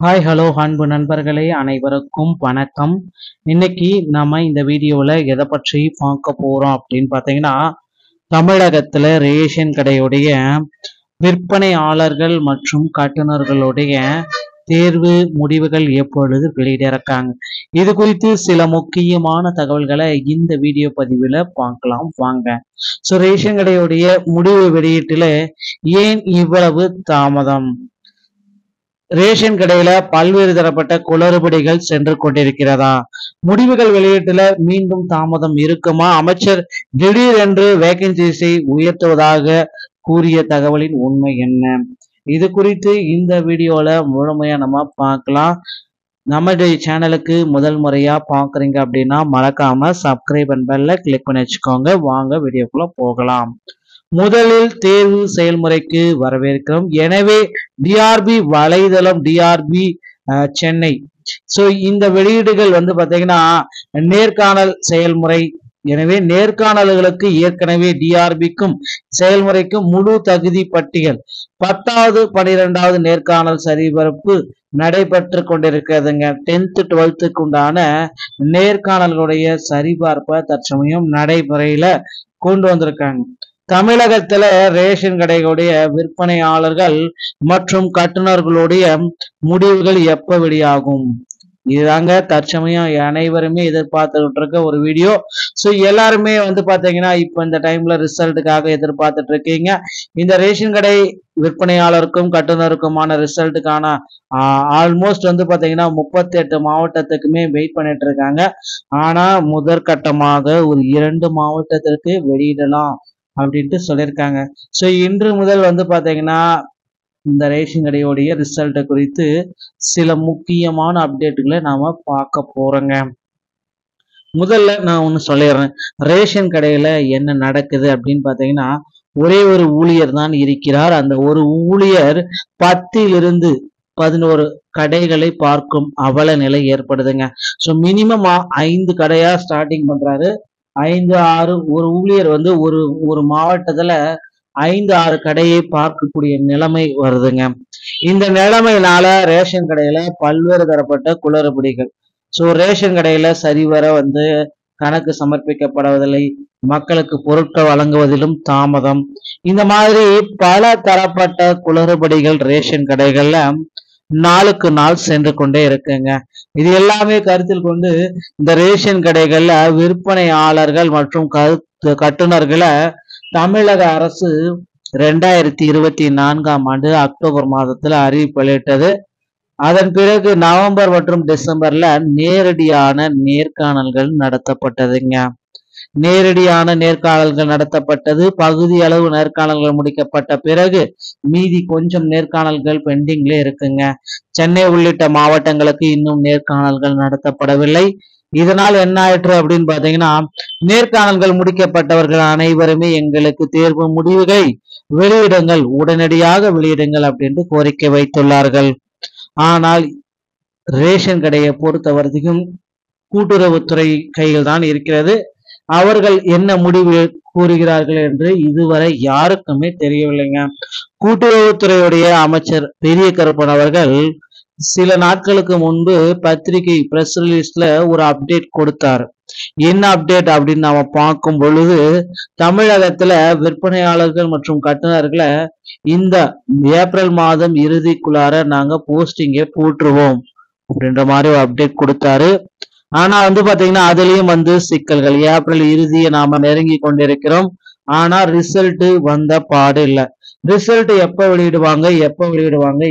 Hi hello அன்பு நண்பர்களே அனைவருக்கும் வணக்கம். இன்னைக்கு நாம இந்த வீடியோவில் எதை பற்றி பார்க்க போறோம் அப்படின்னு பார்த்தீங்கன்னா, தமிழகத்தில் ரேஷன் கடையுடைய விற்பனையாளர்கள் மற்றும் கட்டுநர்களுடைய தேர்வு முடிவுகள் எப்பொழுது வெளியிட இருக்காங்க, இது குறித்து சில முக்கியமான தகவல்களை இந்த வீடியோ பதிவில் பார்க்கலாம் வாங்க. ஸோ ரேஷன் கடையுடைய முடிவு வெளியீட்டில் ஏன் இவ்வளவு தாமதம்? ரேஷன் கடையில பல்வேறு தரப்பட்ட குளறுபடிகள் சென்று கொண்டிருக்கிறதா? முடிவுகள் வெளியீட்டுல மீண்டும் தாமதம் இருக்குமா? அமைச்சர் திடீரென்று வேகன்சிஸை உயர்த்துவதாக கூறிய தகவலின் உண்மை என்ன? இது குறித்து இந்த வீடியோல முழுமையா நம்ம பார்க்கலாம். நம்மளுடைய சேனலுக்கு முதல் முறையா பாக்குறீங்க அப்படின்னா மறக்காம சப்ஸ்கிரைப் அண்ட் பெல்ல கிளிக் பண்ணி வச்சுக்கோங்க. வாங்க வீடியோக்குள்ள போகலாம். முதலில் தேர்வு செயல்முறைக்கு வரவேற்கிறோம். எனவே டிஆர்பி வலைதளம், டிஆர்பி சென்னை, ஸோ இந்த வெளியீடுகள் பாத்தீங்கன்னா நேர்காணல் செயல்முறை. எனவே நேர்காணல்களுக்கு ஏற்கனவே டிஆர்பிக்கும் செயல்முறைக்கும் முழு தகுதி பட்டியல் 10வது 12வது நேர்காணல் சரிபார்ப்பு நடைபெற்று கொண்டிருக்கிறதுங்க. 10th 12th உண்டான நேர்காணல்களுடைய சரிபார்ப்பை தற்சமயம் நடைமுறையில கொண்டு வந்திருக்காங்க. தமிழகத்துல ரேஷன் கடைகளுடைய விற்பனையாளர்கள் மற்றும் கட்டுநர்களுடைய முடிவுகள் எப்ப வெளியாகும்? இதுதாங்க தற்சமயம் அனைவருமே எதிர்பார்த்துட்டு இருக்க ஒரு வீடியோ. ஸோ எல்லாருமே பாத்தீங்கன்னா இப்ப இந்த டைம்ல ரிசல்ட்டுக்காக எதிர்பார்த்துட்டு இருக்கீங்க. இந்த ரேஷன் கடை விற்பனையாளருக்கும் கட்டுநருக்குமான ரிசல்ட்டுக்கான ஆல்மோஸ்ட் பாத்தீங்கன்னா 38 மாவட்டத்துக்குமே வெயிட் பண்ணிட்டு இருக்காங்க. ஆனா முதற்கட்டமாக ஒரு 2 மாவட்டத்திற்கு வெளியிடலாம் அப்படின்ட்டு சொல்லியிருக்காங்க. ஸோ இன்று முதல் பாத்தீங்கன்னா இந்த ரேஷன் கடையோடைய ரிசல்ட்டை குறித்து சில முக்கியமான அப்டேட்டுகளை நாம பார்க்க போறோங்க. முதல்ல நான் ஒன்று சொல்லிடுறேன். ரேஷன் கடையில என்ன நடக்குது அப்படின்னு பாத்தீங்கன்னா, ஒரே ஒரு ஊழியர் தான் இருக்கிறார். அந்த ஒரு ஊழியர் 10 to 11 கடைகளை பார்க்கும் அவல நிலை ஏற்படுதுங்க. ஸோ மினிமம் 5 கடையா ஸ்டார்டிங் பண்றாரு. 5 6 ஒரு ஊழியர் ஒரு மாவட்டத்துல 5 6 கடையை பார்க்கக்கூடிய நிலைமை வருதுங்க. இந்த நிலைமையினால ரேஷன் கடையில பல்வேறு தரப்பட்ட குளறுபடிகள். ஸோ ரேஷன் கடையில சரிவர கணக்கு சமர்ப்பிக்கப்படுவதில்லை, மக்களுக்கு பொருட்கள் வழங்குவதிலும் தாமதம், இந்த மாதிரி பல தரப்பட்ட குளறுபடிகள் ரேஷன் கடைகள்ல நாளுக்கு நாள் சென்று கொண்டே இருக்குங்க. இது எல்லாமே கருத்தில் கொண்டு இந்த ரேஷன் கடைகள்ல விற்பனையாளர்கள் மற்றும் கட்டுநர்களை தமிழக அரசு 2024ஆம் ஆண்டு அக்டோபர் மாதத்துல அறிவிப்பு வெளியிட்டது. அதன் பிறகு நவம்பர் மற்றும் டிசம்பர்ல நேரடியான நேர்காணல்கள் நடத்தப்பட்டதுங்க. நேரடியான நேர்காணல்கள் நடத்தப்பட்டது. பகுதி அளவு நேர்காணல்கள் முடிக்கப்பட்ட பிறகு மீதி கொஞ்சம் நேர்காணல்கள் பெண்டிங்ல இருக்குங்க. சென்னை உள்ளிட்ட மாவட்டங்களுக்கு இன்னும் நேர்காணல்கள் நடத்தப்படவில்லை. இதனால் என்ன ஆயிற்று அப்படின்னு பாத்தீங்கன்னா, நேர்காணல்கள் முடிக்கப்பட்டவர்கள் அனைவருமே எங்களுக்கு தேர்வு முடிவுகளை வெளியிடுங்கள், உடனடியாக வெளியிடுங்கள் அப்படின்ட்டு கோரிக்கை வைத்துள்ளார்கள். ஆனால் ரேஷன் கடையை பொறுத்த வரைக்கும் கூட்டுறவுத்துறை கையில் தான் இருக்கிறது. அவர்கள் என்ன முடிவு கூறுகிறார்கள் என்று இதுவரை யாருக்குமே தெரியவில்லைங்க. கூட்டுறவுத்துறையுடைய அமைச்சர் பெரிய கருப்பன் அவர்கள் சில நாட்களுக்கு முன்பு பத்திரிகை பிரஸ் ரிலீஸ்ல ஒரு அப்டேட் கொடுத்தார். என்ன அப்டேட் அப்படின்னு நாம பார்க்கும் பொழுது, தமிழகத்துல விற்பனையாளர்கள் மற்றும் கட்டுநர்களை இந்த ஏப்ரல் மாதம் இறுதிக்குள்ளார நாங்க போஸ்டிங்கே போட்டுருவோம் அப்படின்ற மாதிரி ஒரு அப்டேட் கொடுத்தாரு. ஆனா பாத்தீங்கன்னா அதுலயும் சிக்கல்கள். ஏப்ரல் இறுதியை நாம நெருங்கி கொண்டிருக்கிறோம். ஆனா ரிசல்ட் வந்த பாடு இல்லை. ரிசல்ட் எப்ப வெளியிடுவாங்க?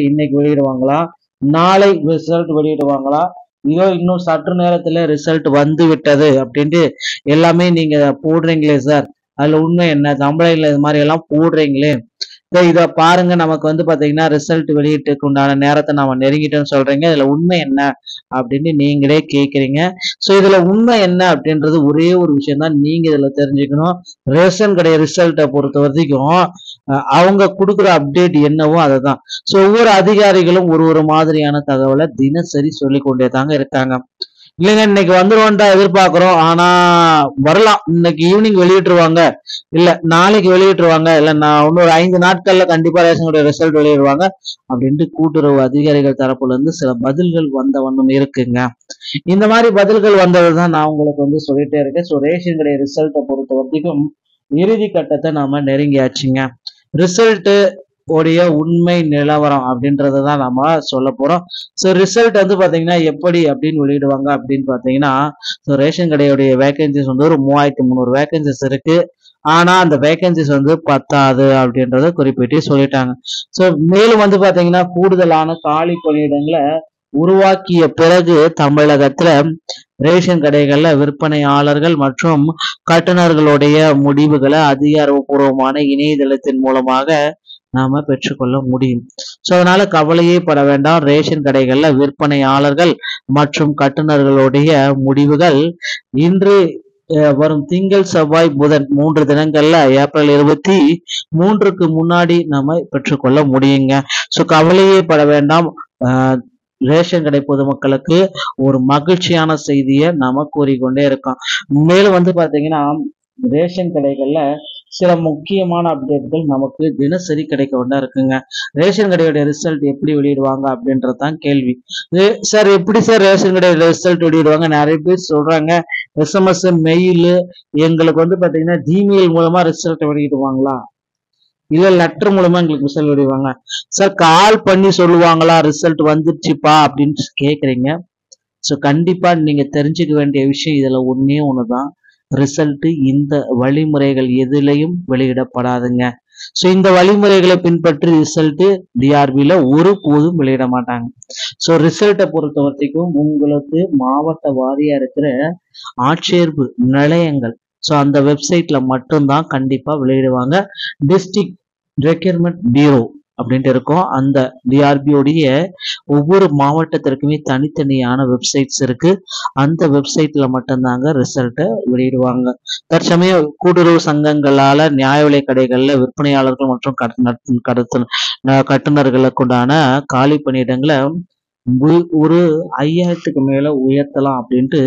இன்னைக்கு வெளியிடுவாங்களா, நாளை ரிசல்ட் வெளியிடுவாங்களா, இதோ இன்னும் சற்று நேரத்துல ரிசல்ட் வந்து விட்டது அப்படின்ட்டு எல்லாமே நீங்க போடுறீங்களே சார், அதுல உண்மை என்ன? தமிழ்ல இது மாதிரி எல்லாம் போடுறீங்களே, இதை பாருங்க, நமக்கு பாத்தீங்கன்னா ரிசல்ட் வெளியிட்டுக்கு உண்டான நேரத்தை நாம நெருங்கிட்டோம்னு சொல்றீங்க, இதுல உண்மை என்ன அப்படின்னு நீங்களே கேக்குறீங்க. ஸோ இதுல உண்மை என்ன அப்படின்றது ஒரே ஒரு விஷயம் தான் நீங்க இதுல தெரிஞ்சுக்கணும். ரேஷன் கடை ரிசல்ட்டை பொறுத்த வரைக்கும் அவங்க கொடுக்குற அப்டேட் என்னவோ அதை தான். ஸோ ஒவ்வொரு அதிகாரிகளும் ஒரு மாதிரியான தகவலை தினசரி சொல்லி கொண்டே தாங்க இருக்காங்க. இல்லைங்க இன்னைக்கு வந்துருவோம்டா எதிர்பார்க்கிறோம். ஆனா வரலாம், இன்னைக்கு ஈவினிங் வெளியிட்டுருவாங்க, இல்ல நாளைக்கு வெளியிட்டுருவாங்க, இல்ல நான் இன்னொரு 5 நாட்கள்ல கண்டிப்பா ரேஷன் கடை ரிசல்ட் வெளியிடுவாங்க அப்படின்ட்டு கூட்டுறவு அதிகாரிகள் தரப்புல இருந்து சில பதில்கள் வந்த வண்ணம் இருக்குங்க. இந்த மாதிரி பதில்கள் வந்ததுதான் நான் உங்களுக்கு வந்து சொல்லிட்டே இருக்கேன். ஸோ ரேஷன் கடை ரிசல்ட்டை பொறுத்த வரைக்கும் இறுதி கட்டத்தை நாம நெருங்கியாச்சுங்க. ரிசல்ட் உடைய உண்மை நிலவரம் அப்படின்றத தான் நம்ம சொல்ல போறோம். ஸோ ரிசல்ட் வந்து பாத்தீங்கன்னா எப்படி அப்படின்னு வெளியிடுவாங்க அப்படின்னு பாத்தீங்கன்னா, ஸோ ரேஷன் கடையுடைய வேகன்சிஸ் வந்து ஒரு 3300 வேகன்சிஸ் இருக்கு. ஆனா அந்த வேகன்சிஸ் வந்து பத்தாது அப்படின்றத குறிப்பிட்டு சொல்லிட்டாங்க. ஸோ மேலும் வந்து பாத்தீங்கன்னா கூடுதலான காலி பணியிடங்களை உருவாக்கிய பிறகு தமிழகத்துல ரேஷன் கடைகள்ல விற்பனையாளர்கள் மற்றும் கட்டுநர்களுடைய முடிவுகளை அதிகாரப்பூர்வமான இணையதளத்தின் மூலமாக நாம பெற்றுக்கொள்ள முடியும். ஸோ அதனால கவலையே பட வேண்டாம். ரேஷன் கடைகள்ல விற்பனையாளர்கள் மற்றும் கட்டுநர்களுடைய முடிவுகள் இன்று வரும் திங்கள் செவ்வாய் புதன் 3 தினங்கள்ல ஏப்ரல் 23க்கு முன்னாடி நம்ம பெற்றுக்கொள்ள முடியுங்க. ஸோ கவலையே பட வேண்டாம். ரேஷன் கடை பொதுமக்களுக்கு ஒரு மகிழ்ச்சியான செய்தியை நாம கூறிக்கொண்டே இருக்கோம். மேலும் வந்து பாத்தீங்கன்னா ரேஷன் கடைகள்ல சில முக்கியமான அப்டேட்கள் நமக்கு தினசரி கிடைக்க கொண்டா இருக்குங்க. ரேஷன் கடையோட ரிசல்ட் எப்படி வெளியிடுவாங்க அப்படின்றதான் கேள்வி. சார் எப்படி சார் ரேஷன் கடையோட ரிசல்ட் வெளியிடுவாங்க? நிறைய பேர் சொல்றாங்க SMS மெயில் எங்களுக்கு வந்து பாத்தீங்கன்னா ஜிமெயில் மூலமா ரிசல்ட் வெளியிடுவாங்களா, இல்ல லெட்டர் மூலமா எங்களுக்கு ரிசல்ட் வெளியிடுவாங்க சார், கால் பண்ணி சொல்லுவாங்களா ரிசல்ட் வந்துருச்சுப்பா அப்படின்னு கேக்குறீங்க. ஸோ கண்டிப்பா நீங்க தெரிஞ்சுக்க வேண்டிய விஷயம் இதுல ஒன்னே ஒண்ணுதான், ரிசல்ட் இந்த வழிமுறைகள் எதுலையும் வெளியிடப்படாதுங்க. ஸோ இந்த வழிமுறைகளை பின்பற்றி ரிசல்ட் டிஆர்பியில ஒரு போதும் வெளியிட மாட்டாங்க. ஸோ ரிசல்ட்டை பொறுத்த வரைக்கும் உங்களுக்கு மாவட்ட வாரியா இருக்கிற ஆட்சேர்ப்பு நிலையங்கள், ஸோ அந்த வெப்சைட்ல மட்டும்தான் கண்டிப்பா வெளியிடுவாங்க. டிஸ்ட்ரிக்ட் ரெக்யர்மெண்ட் பியூரோ அப்படின்ட்டு இருக்கும். அந்த டிஆர்பியோடைய ஒவ்வொரு மாவட்டத்திற்குமே தனித்தனியான வெப்சைட்ஸ் இருக்கு. அந்த வெப்சைட்ல மட்டும்தாங்க ரிசல்ட்டை வெளியிடுவாங்க. தற்சமயம் கூட்டுறவு சங்கங்களால நியாய விலை கடைகள்ல விற்பனையாளர்கள் மற்றும் கட்டுநர்களுக்கு உண்டான காலி பணியிடங்களை ஒரு 5000க்கு மேல உயர்த்தலாம் அப்படின்ட்டு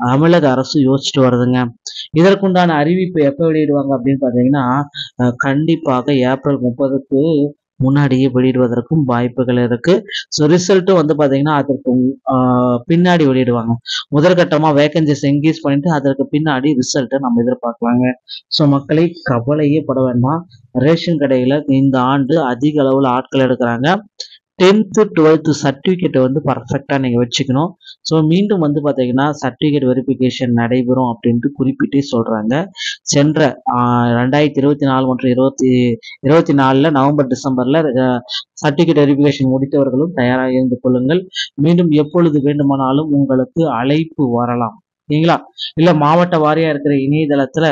தமிழக அரசு யோசிச்சுட்டு வருதுங்க. இதற்குண்டான அறிவிப்பு எப்ப வெளியிடுவாங்க அப்படின்னு பாத்தீங்கன்னா கண்டிப்பாக ஏப்ரல் 30க்கு முன்னாடியே வெளியிடுவதற்கும் வாய்ப்புகள் இருக்கு. ஸோ ரிசல்ட்டும் வந்து பாத்தீங்கன்னா அதற்கு பின்னாடி வெளியிடுவாங்க. முதற்கட்டமா வேகன்சிஸ் என்கேஜ் பண்ணிட்டு அதற்கு பின்னாடி ரிசல்ட்டை நம்ம எதிர்பார்க்கலாங்க. ஸோ மக்களை கவலையே பட வேண்டாம். ரேஷன் கடையில இந்த ஆண்டு அதிக அளவுல ஆட்கள் எடுக்கிறாங்க. 10th 12th சர்டிஃபிகேட்டை வந்து பர்ஃபெக்டாக நீங்கள் வச்சுக்கணும். ஸோ மீண்டும் வந்து பார்த்தீங்கன்னா சர்டிஃபிகேட் வெரிஃபிகேஷன் நடைபெறும் அப்படின்ட்டு குறிப்பிட்டே சொல்கிறாங்க. சென்ற 2024 மற்றும் 2024 நவம்பர் டிசம்பரில் சர்டிஃபிகேட் வெரிஃபிகேஷன் முடித்தவர்களும் தயாராக இருந்து கொள்ளுங்கள். மீண்டும் எப்பொழுது வேண்டுமானாலும் உங்களுக்கு அழைப்பு வரலாம், சரிங்களா? இல்ல மாவட்ட வாரியா இருக்கிற இணையதளத்துல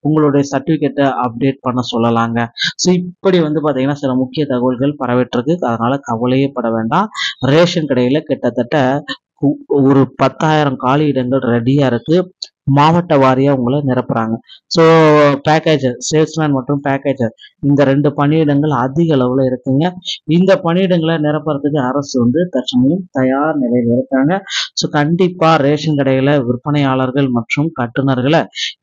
உங்களுடைய சர்டிபிகேட்டை அப்டேட் பண்ண சொல்லலாங்க. ஸோ இப்படி வந்து பாத்தீங்கன்னா சில முக்கிய தகவல்கள் பரவிட்டிருக்கு. அதனால கவலையே பட வேண்டாம். ரேஷன் கடையில கிட்டத்தட்ட ஒரு 10,000 காலி இடங்கள் ரெடியா இருக்கு. மாவட்ட வாரியா உங்களை நிரப்புறாங்க. ஸோ பேக்கேஜர், சேல்ஸ்மேன் மற்றும் பேக்கேஜர் இந்த 2 பணியிடங்கள் அதிக அளவுல இருக்குங்க. இந்த பணியிடங்களை நிரப்புறதுக்கு அரசு வந்து தற்சமயம் தயார் நிலையில இருக்காங்க. ஸோ கண்டிப்பா ரேஷன் கடைகளை விற்பனையாளர்கள் மற்றும் கட்டுநர்களை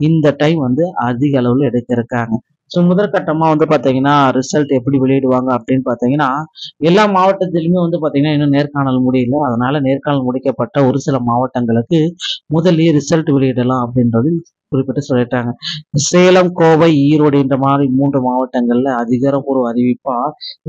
இந்த டைம் வந்து அதிக அளவுல எடுக்க இருக்காங்க. ஸோ முதற்கட்டமா வந்து பாத்தீங்கன்னா ரிசல்ட் எப்படி வெளியிடுவாங்க அப்படின்னு பாத்தீங்கன்னா எல்லா மாவட்டத்திலுமே வந்து பாத்தீங்கன்னா இன்னும் நேர்காணல் முடியல. அதனால நேர்காணல் முடிக்கப்பட்ட ஒரு சில மாவட்டங்களுக்கு முதல்லயே ரிசல்ட் வெளியிடலாம் அப்படின்றது குறிப்பிட்டு சொல்லிட்டாங்க. சேலம், கோவை, ஈரோடு இந்த மாதிரி 3 மாவட்டங்கள்ல அதிகாரப்பூர்வ அறிவிப்பா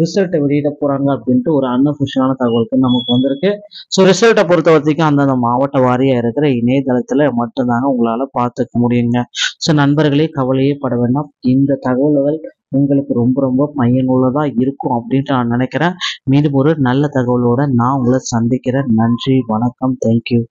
ரிசல்ட்டை வெளியிட போறாங்க அப்படின்ட்டு ஒரு அன்அஃபிஷியலான தகவலுக்கு நமக்கு வந்திருக்கு. ஸோ ரிசல்ட்டை பொறுத்த வரைக்கும் அந்தந்த மாவட்ட வாரியா இருக்கிற இணையதளத்துல மட்டும்தாங்க உங்களால பார்த்துக்க முடியுங்க. ஸோ நண்பர்களே கவலையே பட வேண்டாம். இந்த தகவல்கள் உங்களுக்கு ரொம்ப ரொம்ப பயனுள்ளதா இருக்கும் அப்படின்ட்டு நான் நினைக்கிறேன். மீண்டும் ஒரு நல்ல தகவலோட நான் உங்களை சந்திக்கிறேன். நன்றி, வணக்கம், தேங்க்யூ.